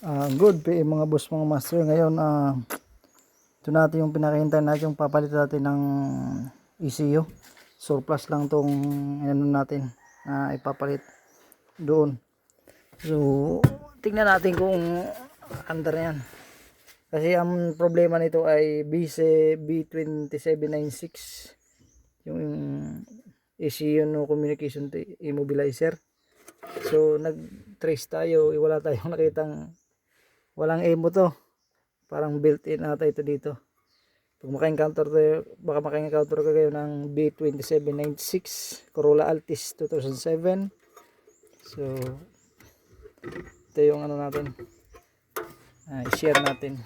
Good PM mga boss mga master. Ngayon ito natin yung pinakahintay natin, yung papalit natin ng ECU. Surplus lang tong ano natin na ipapalit doon. So tingnan natin kung under yan. Kasi ang problema nito ay B2796 yung ECU no communication immobilizer. So nag-trace tayo, wala tayong nakitang walang emo to, parang built-in ata ito dito. Pag maka-encounter tayo, baka maka-encounter kayo ng B2796 Corolla Altis 2007. So ito yung ano natin, i-share natin.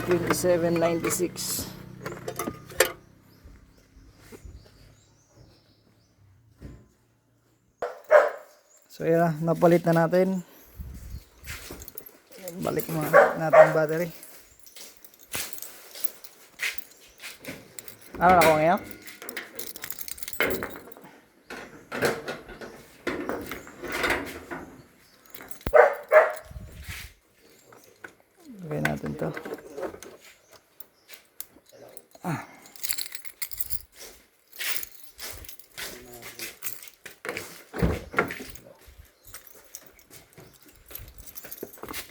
B2796. So yan, napalit na natin. Balik mo natin battery. Ano na ko ngayon? Gawin natin to.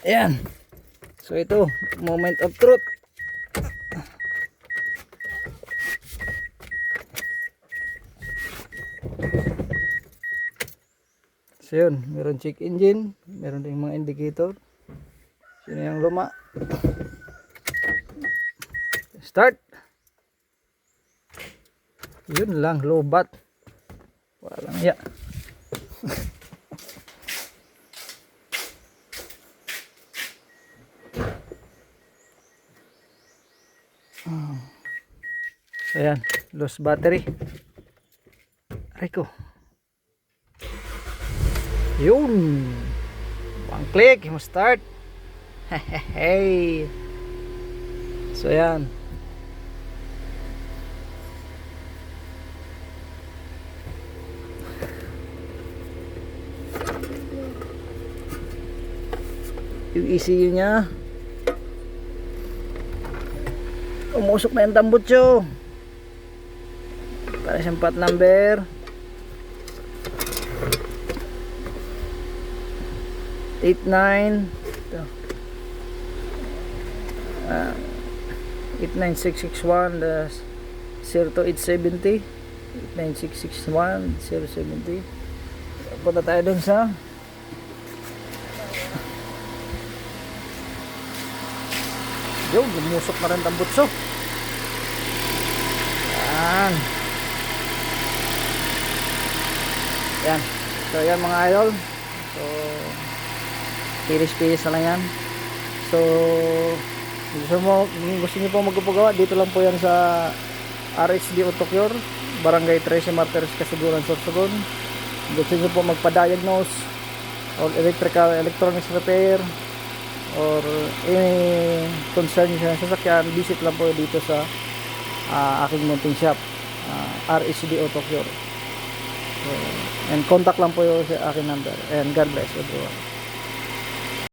Ayan. So ito, moment of truth. So yun, meron check engine, meron ding mga indicator. Sino yung luma? Start. Yun lang, low bat. Walang ya. So ayan, lost battery. Aray ko. Yun. One click, mo start. Hey. So ayan. Yung ECU nya. Umusok na yung tambutso. Para siyang part number 89 ito. 89661 02870 89661 070. Punta tayo dun sa yung gumusok na rin tambutso. Yan. Yan. So yan mga idol. So pilis-pilis na lang yan. So gusto nyo po magpagawa, dito lang po yan sa RHD Autocure, Barangay 13 Martires, Kasiguran, Sorsogon. Gusto nyo po magpa-diagnose or electronics repair or any concern sa sasakyan, visit lang po dito sa aking mounting shop, RHD Autocure. So, and contact lang po sa aking number, and God bless everyone.